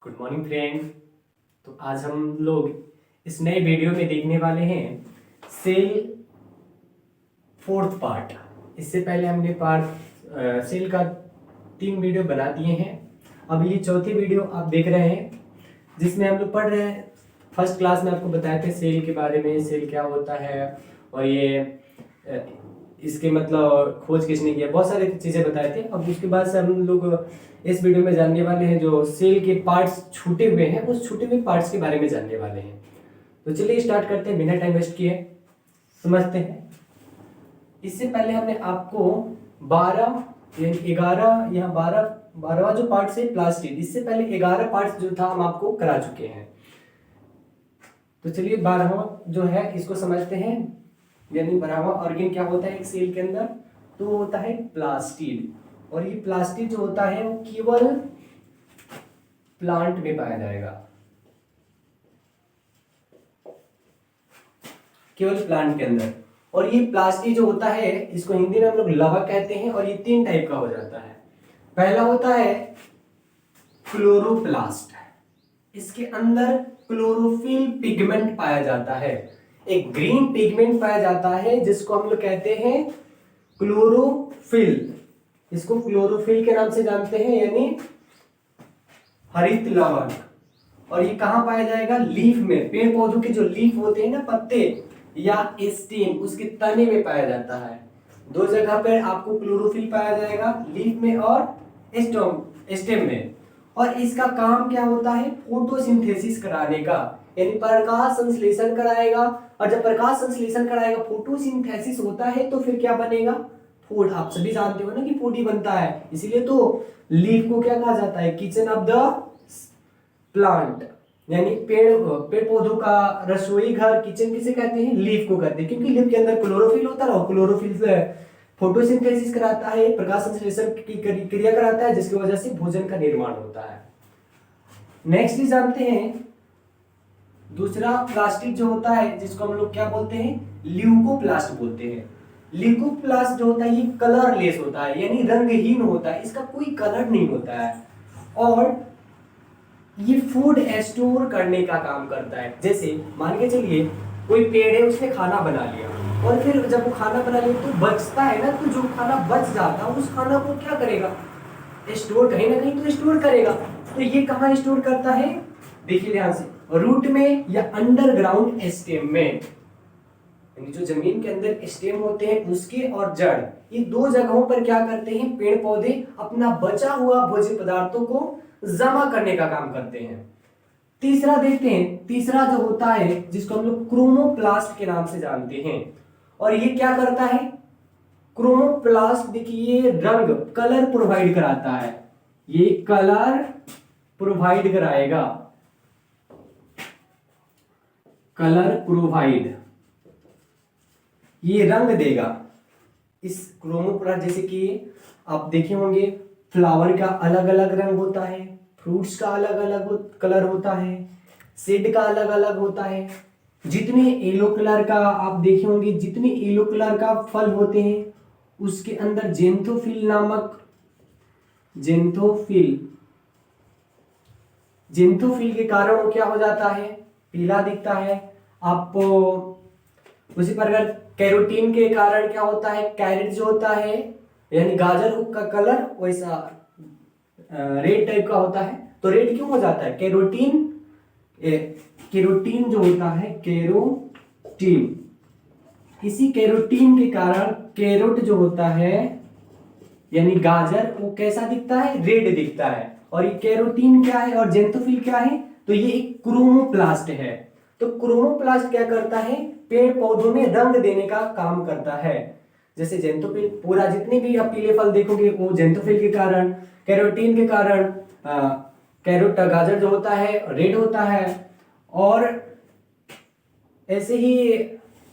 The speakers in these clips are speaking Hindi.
Good morning friend. तो आज हम लोग इस नए वीडियो में देखने वाले हैं सेल फोर्थ पार्ट। इससे पहले हमने सेल का 3 वीडियो बना दिए हैं। अब ये चौथी वीडियो आप देख रहे हैं जिसमें हम लोग पढ़ रहे हैं। फर्स्ट क्लास में आपको बताए थे सेल के बारे में, सेल क्या होता है और ये इसके मतलब खोज किसने किया, बहुत सारी चीज़ें बताए थे। अब उसके बाद से हम लोग इस वीडियो में जानने वाले हैं जो सेल के पार्ट्स छूटे हुए हैं, उस छूटे हुए पार्ट्स के बारे में जानने वाले हैं। तो चलिए स्टार्ट करते हैं बिना टाइम वेस्ट किए, समझते हैं। इससे पहले हमने आपको 12 यानी 11 या 12वां जो पार्ट से प्लास्टिड, इससे पहले 11 पार्ट्स जो था हम आपको करा चुके हैं। तो चलिए 12वां जो है इसको समझते हैं। यानी 12वां ऑर्गेन क्या होता है एक सेल के अंदर, तो वो होता है प्लास्टिड। और ये प्लास्टिड जो होता है वो केवल प्लांट में पाया जाएगा, केवल प्लांट के अंदर। और ये प्लास्टिड जो होता है इसको हिंदी में हम लोग लवक कहते हैं। और ये 3 टाइप का हो जाता है। पहला होता है क्लोरोप्लास्ट, इसके अंदर क्लोरोफिल पिगमेंट पाया जाता है। एक ग्रीन पिगमेंट पाया जाता है जिसको हम लोग कहते हैं क्लोरोफिल। इसको क्लोरोफिल के नाम से जानते हैं, यानी हरित लवक। और ये कहां पाया जाएगा? लीफ में। पेड़ पौधों के जो लीफ होते हैं ना, पत्ते या स्टेम, उसके तने में पाया जाता है। 2 जगह पर आपको क्लोरोफिल पाया जाएगा, लीफ में और स्टेम में। और इसका काम क्या होता है? फोटोसिंथेसिस कराने का, यानी प्रकाश संश्लेषण कराएगा। और जब प्रकाश संश्लेषण कराएगा, फोटोसिंथेसिस होता है, तो फिर क्या बनेगा? फूड। आप सभी जानते हो ना कि फूड ही बनता है। इसीलिए तो लीफ को क्या कहा जाता है? किचन ऑफ द प्लांट, यानी पेड़ पौधों का रसोई घर, किचन किसे कहते हैं? लीफ को कहते हैं। क्योंकि लीफ के अंदर क्लोरोफिल होता है और क्लोरोफिल से फोटोसिंथेसिस कराता है, प्रकाश संश्लेषण की क्रिया कराता है, जिसकी वजह से भोजन का निर्माण होता है। नेक्स्ट जानते हैं दूसरा प्लास्टिक जो होता है, जिसको हम लोग क्या बोलते हैं? ल्यूकोप्लास्ट बोलते हैं। ल्यूकोप्लास्ट जो होता है ये कलरलेस होता है, यानी रंगहीन होता है, इसका कोई कलर नहीं होता है। और ये फूड स्टोर करने का काम करता है। जैसे मान के चलिए कोई पेड़ है, उसने खाना बना लिया, और फिर जब वो खाना बना लिया तो बचता है ना, तो जो खाना बच जाता है उस खाना को क्या करेगा? स्टोर कहीं ना कहीं तो स्टोर करेगा। तो ये कहाँ स्टोर करता है? देखिए ध्यान से, रूट में या अंडरग्राउंड स्टेम में, यानी जो जमीन के अंदर स्टेम होते हैं उसके, और जड़, ये 2 जगहों पर क्या करते हैं? पेड़ पौधे अपना बचा हुआ भोज्य पदार्थों को जमा करने का काम करते हैं। तीसरा देखते हैं, तीसरा जो होता है जिसको हम लोग क्रोमोप्लास्ट के नाम से जानते हैं। और ये क्या करता है? क्रोमोप्लास्ट देखिए रंग, कलर प्रोवाइड कराता है। ये कलर प्रोवाइड कराएगा, कलर प्रोवाइड, ये रंग देगा। इस क्रोमोप्लास्ट, जैसे कि आप देखे होंगे फ्लावर का अलग अलग रंग होता है, फ्रूट्स का अलग अलग कलर होता है, सीड का अलग अलग होता है। जितने येलो कलर का आप देखे होंगे, जितने येलो कलर का फल होते हैं उसके अंदर जेंथोफिल नामक, जेंथोफिल के कारण वो क्या हो जाता है? पीला दिखता है आपको। उसी प्रकार कैरोटीन के कारण क्या होता है? कैरेट जो होता है, यानी गाजर का कलर वैसा रेड टाइप का होता है। तो रेड क्यों हो जाता है? केरोटीन जो होता है, केरोटीन, इसी केरोटीन के कारण कैरोट जो होता है यानी गाजर, वो कैसा दिखता है? रेड दिखता है। और ये कैरोटीन क्या है और जेंथोफिल क्या है? तो ये एक क्रोमोप्लास्ट है। तो क्रोमोप्लास्ट क्या करता है? पेड़ पौधों में रंग देने का काम करता है। जैसे जेंथोफिल, पूरा जितने भी आप पीले फल देखोगे वो जेंथोफिल के कारण, कैरोटीन के कारण, कैरोट गाजर जो होता है रेड होता है। और ऐसे ही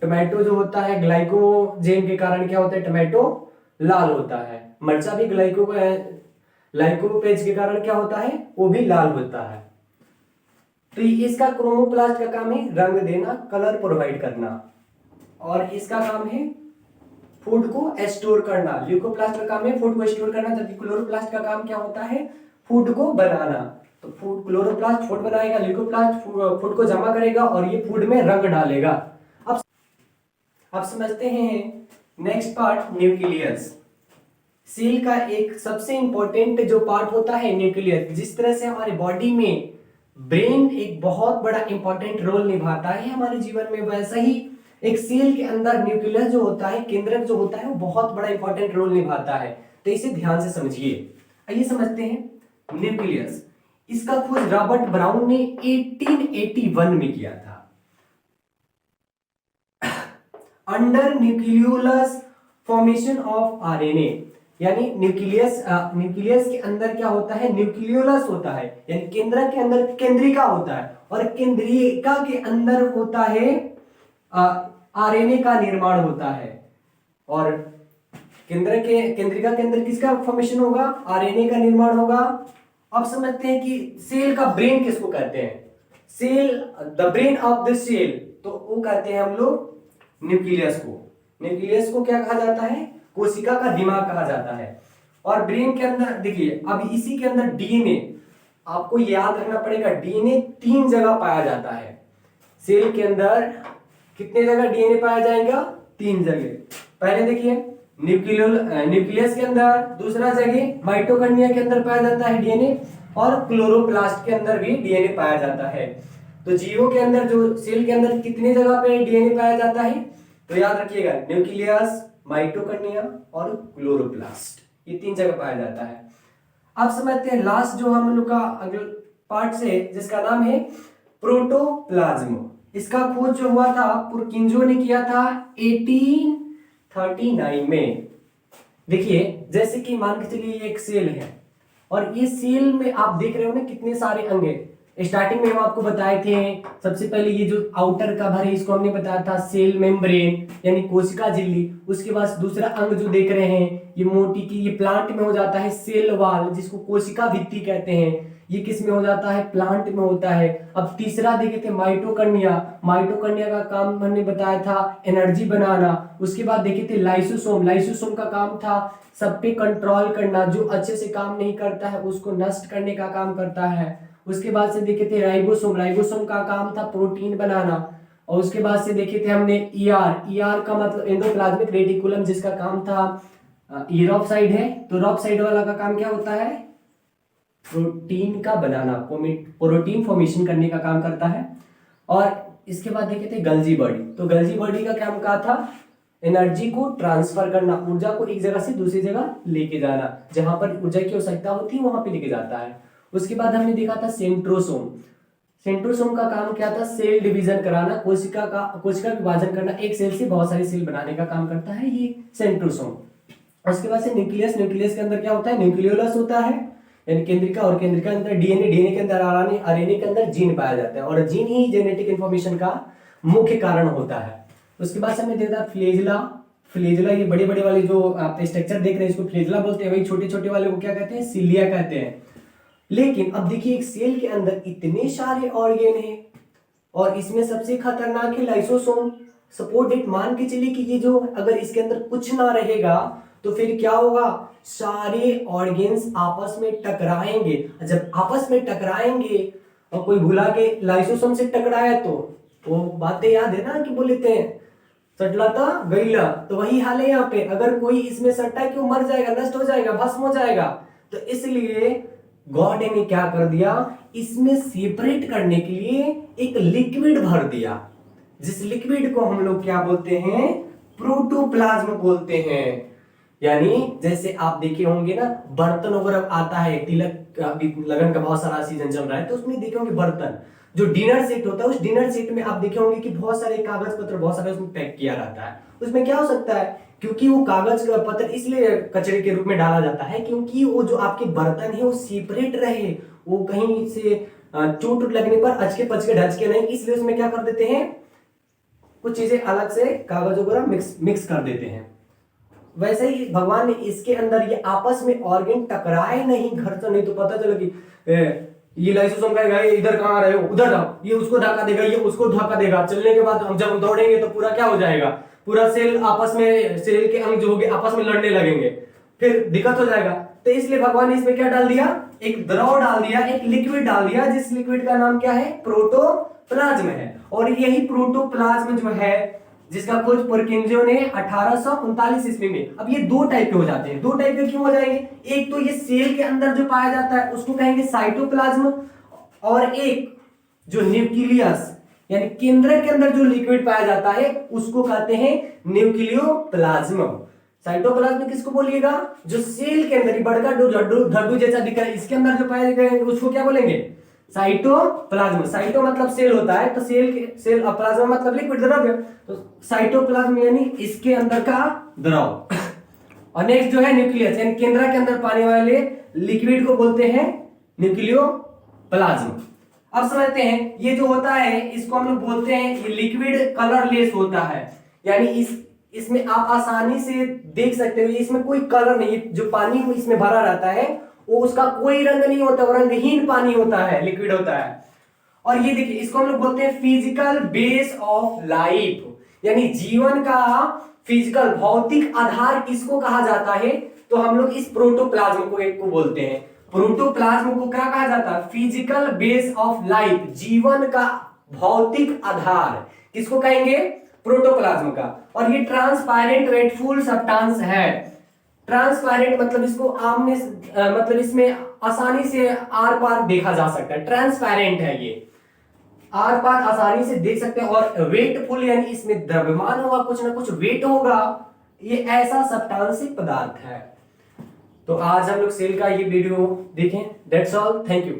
टोमेटो जो होता है ग्लाइकोजेन के कारण क्या होता है? टोमेटो लाल होता है। मर्चा भी ग्लाइकोपेज के कारण क्या होता है? वो भी लाल होता है। तो इसका क्रोमोप्लास्ट का काम है रंग देना, कलर प्रोवाइड करना। और इसका काम है फूड को स्टोर करना। ल्यूकोप्लास्ट का काम है फूड को स्टोर करना, जबकि क्लोरोप्लास्ट का काम क्या होता है? फूड को बनाना। तो फूड, क्लोरोप्लास्ट फूड बनाएगा, ल्यूकोप्लास्ट फूड को जमा करेगा और ये फूड में रंग डालेगा। अब समझते हैं नेक्स्ट पार्ट, न्यूक्लियस। सेल का एक सबसे इंपॉर्टेंट जो पार्ट होता है न्यूक्लियस। जिस तरह से हमारे बॉडी में ब्रेन एक बहुत बड़ा इंपॉर्टेंट रोल निभाता है हमारे जीवन में, वैसा ही एक सेल के अंदर न्यूक्लियस जो होता है, केंद्रक जो होता है, वो बहुत बड़ा इंपॉर्टेंट रोल निभाता है। तो इसे ध्यान से समझिए। आइए समझते हैं न्यूक्लियस। इसका खोज रॉबर्ट ब्राउन ने 1881 में किया था। Under nucleolus formation of RNA, यानी न्यूक्लियस के अंदर क्या होता है, न्यूक्लियोलस होता है, यानी केंद्रक के अंदर केंद्रिका होता है, और केंद्रिका के अंदर होता है आरएनए का निर्माण होता है। और केंद्रिका के अंदर किसका फॉर्मेशन होगा, आरएनए का निर्माण होगा। अब समझते हैं कि सेल का ब्रेन किसको कहते हैं, cell, the brain of the cell, तो वो कहते हैं हम लोग न्यूक्लियस को। न्यूक्लियस को क्या कहा जाता है, कोशिका का दिमाग कहा जाता है। और ब्रेन के अंदर देखिए, अब इसी के अंदर डीएनए, आपको याद रखना पड़ेगा, डीएनए 3 जगह पाया जाता है। सेल के अंदर कितने जगह डीएनए पाया जाएगा, 3 जगह। पहले देखिए न्यूक्लियस के अंदर, दूसरा जगह माइटोकॉन्ड्रिया के अंदर पाया जाता है डीएनए, और क्लोरोप्लास्ट के अंदर भी डीएनए पाया जाता है। तो जीवों के अंदर, जो सेल के अंदर कितने जगह पे डीएनए पाया जाता है, तो याद रखिएगा न्यूक्लियस, माइटोकॉन्ड्रिया और क्लोरोप्लास्ट, ये 3 जगह पाया जाता है। अब समझते हैं लास्ट जो हम लोग का अगले पार्ट से, जिसका नाम है प्रोटोप्लाज्म। इसका खोज जो हुआ था पुरकिंजो ने किया था 1839 में। देखिए जैसे कि मान के चलिए ये एक सेल है, और इस सेल में आप देख रहे हो ना कितने सारे अंग हैं। स्टार्टिंग में हम आपको बताए थे, सबसे पहले ये जो आउटर कवर है इसको हमने बताया था सेल मेम्ब्रेन, यानी कोशिका झिल्ली। उसके बाद दूसरा अंग जो देख रहे हैं ये मोटी की, ये प्लांट में हो जाता है सेल वाल, जिसको कोशिका भित्ति कहते हैं। ये किस में हो जाता है, प्लांट में होता है। अब तीसरा देखे थे माइटोकॉन्ड्रिया। माइटोकॉन्ड्रिया का काम हमने बताया था एनर्जी बनाना। उसके बाद देखे थे लाइसोसोम। लाइसोसोम का काम था सब पे कंट्रोल करना, जो अच्छे से काम नहीं करता है उसको नष्ट करने का काम करता है। उसके बाद से देखे थे राइबोसोम। राइबोसोम का काम था प्रोटीन बनाना। और उसके बाद से देखे थे हमने ईआर। ईआर का मतलब एंडोप्लाज्मिक रेटिकुलम, जिसका काम था, ये रॉप साइड है, तो रॉप साइड वाला का काम क्या होता है, प्रोटीन का बनाना, प्रोटीन फॉर्मेशन करने का काम करता है। और इसके बाद देखे थे गल्जी बॉडी। तो गल्जी बॉडी का काम क्या था, एनर्जी को ट्रांसफर करना, ऊर्जा को एक जगह से दूसरी जगह लेके जाना, जहां पर ऊर्जा की आवश्यकता होती है वहां पे लेके जाता है। उसके बाद हमने देखा था सेंट्रोसोम। सेंट्रोसोम का काम क्या था, सेल डिवीजन कराना, कोशिका विभाजन करना, एक सेल से बहुत सारी सेल बनाने का काम करता है ये सेंट्रोसोम। उसके बाद से न्यूक्लियस। न्यूक्लियस के अंदर क्या होता है, न्यूक्लियोलस होता है, यानी केंद्रिका, और केंद्रिका के अंदर डीएनए, डीएनए के अंदर आरएनए के अंदर जीन पाया जाता है, और जीन ही जेनेटिक इंफॉर्मेशन का मुख्य कारण होता है। उसके बाद से हमने देखा फ्लेजिला। फ्लेजिला, ये बड़े बड़े वाले जो आप स्ट्रक्चर देख रहे हैं इसको फ्लेजिला बोलते हैं, वही छोटे छोटे वाले को क्या कहते हैं, सिलिया कहते हैं। लेकिन अब देखिए एक सेल के अंदर इतने सारे ऑर्गेन हैं, और इसमें सबसे खतरनाक है लाइसोसोम। सपोर्ट इट, मान के चलिए कि ये जो, अगर इसके अंदर कुछ ना रहेगा तो फिर क्या होगा, सारे ऑर्गेन्स आपस में टकराएंगे। जब आपस में टकराएंगे और कोई भुला के लाइसोसोम से टकराया, तो वो बातें याद है ना कि बोले थे सटला था गईला, तो वही हाल है यहाँ पे। अगर कोई इसमें सट्टा है कि वो मर जाएगा, नष्ट हो जाएगा, भस्म हो जाएगा। तो इसलिए गॉड ने क्या कर दिया, इसमें सेपरेट करने के लिए एक लिक्विड भर दिया, जिस लिक्विड को हम लोग क्या बोलते हैं, प्रोटोप्लाज्म बोलते हैं। यानी जैसे आप देखे होंगे ना, बर्तन वगैरह आता है, तिलक अभी लगन का बहुत सारा सीजन चल रहा है, तो उसमें देखे होंगे बर्तन, जो डिनर सेट होता है, उस डिनर सेट में आप देखे होंगे कि बहुत सारे कागज पत्र, बहुत सारे उसमें पैक किया रहता है। उसमें क्या हो सकता है, क्योंकि वो कागज का पत्र इसलिए कचरे के रूप में डाला जाता है क्योंकि वो जो आपके बर्तन है वो सेपरेट रहे, वो कहीं से चोट लगने पर अचके पचके ढचके नहीं, इसलिए उसमें क्या कर देते हैं, कुछ चीजें अलग से कागज वगैरह मिक्स कर देते हैं। वैसे ही भगवान ने इसके अंदर ये आपस में ऑर्गेन टकराए नहीं, घर से, नहीं तो पता चला कि ये लाइसोसोम कहेगा इधर कहाँ रहे हो, उधर जाओ, ये उसको धक्का देगा, ये उसको धक्का देगा। चलने के बाद हम जब दौड़ेंगे तो पूरा क्या हो जाएगा, पूरा सेल आपस में, सेल के अंग जो होंगे आपस में लड़ने लगेंगे, फिर दिक्कत हो जाएगा। तो इसलिए भगवान ने इसमें क्या डाल दिया, एक द्रव डाल दिया, एक लिक्विड डाल दिया, जिस लिक्विड का नाम क्या है, प्रोटोप्लाज्म है। और यही प्रोटोप्लाज्म जो है जिसका खोज पुरकिंजो ने 1839 ईस्वी में। अब ये दो टाइप के हो जाते हैं। दो टाइप के क्यों हो जाएंगे, एक तो ये सेल के अंदर जो पाया जाता है उसको कहेंगे साइटोप्लाज्म, और एक जो न्यूक्लियस यानी केंद्रक के अंदर जो लिक्विड पाया जाता है उसको कहते हैं न्यूक्लियोप्लाज्म। साइटोप्लाज्म किसको बोलिएगा, जो सेल के अंदर बड़का धड्डू जैसा दिख रहा है इसके अंदर जो पाया जाएगा उसको क्या बोलेंगे, साइटोप्लाज्म। साइटो मतलब सेल होता है, तो सेल प्लाज्मा मतलब लिक्विड द्रव्य, तो साइटोप्लाज्म यानी इसके अंदर का द्रव। और नेक्स्ट जो है न्यूक्लियस यानी केंद्र के अंदर पाने वाले लिक्विड को बोलते हैं न्यूक्लियोप्लाज्म। अब समझते हैं ये जो होता है इसको हम लोग बोलते हैं ये लिक्विड कलरलेस होता है, यानी इसमें आप आसानी से देख सकते हो इसमें कोई कलर नहीं, जो पानी इसमें भरा रहता है वो उसका कोई रंग नहीं होता, वो रंगहीन पानी होता है, लिक्विड होता है। और ये देखिए इसको हम लोग बोलते हैं फिजिकल बेस ऑफ लाइफ, यानी जीवन का फिजिकल भौतिक आधार किसको कहा जाता है, तो हम लोग इस प्रोटोप्लाज्म को बोलते हैं। प्रोटोप्लाज्म को क्या कहा जाता है, फिजिकल बेस ऑफ लाइफ, जीवन का भौतिक आधार किसको कहेंगे, प्रोटोप्लाज्म का। और ये ट्रांसपेरेंट वेटफुल सब्सटेंस है। ट्रांसपेरेंट मतलब इसको आमने मतलब इसमें आसानी से आर पार देखा जा सकता है, ट्रांसपेरेंट है ये, आर पार आसानी से देख सकते हैं। और वेटफुल यानी इसमें द्रव्यमान होगा, कुछ ना कुछ वेट होगा, ये ऐसा सब्सटेंसिक पदार्थ है। तो आज हम लोग सेल का ये वीडियो देखें। That's all, thank you.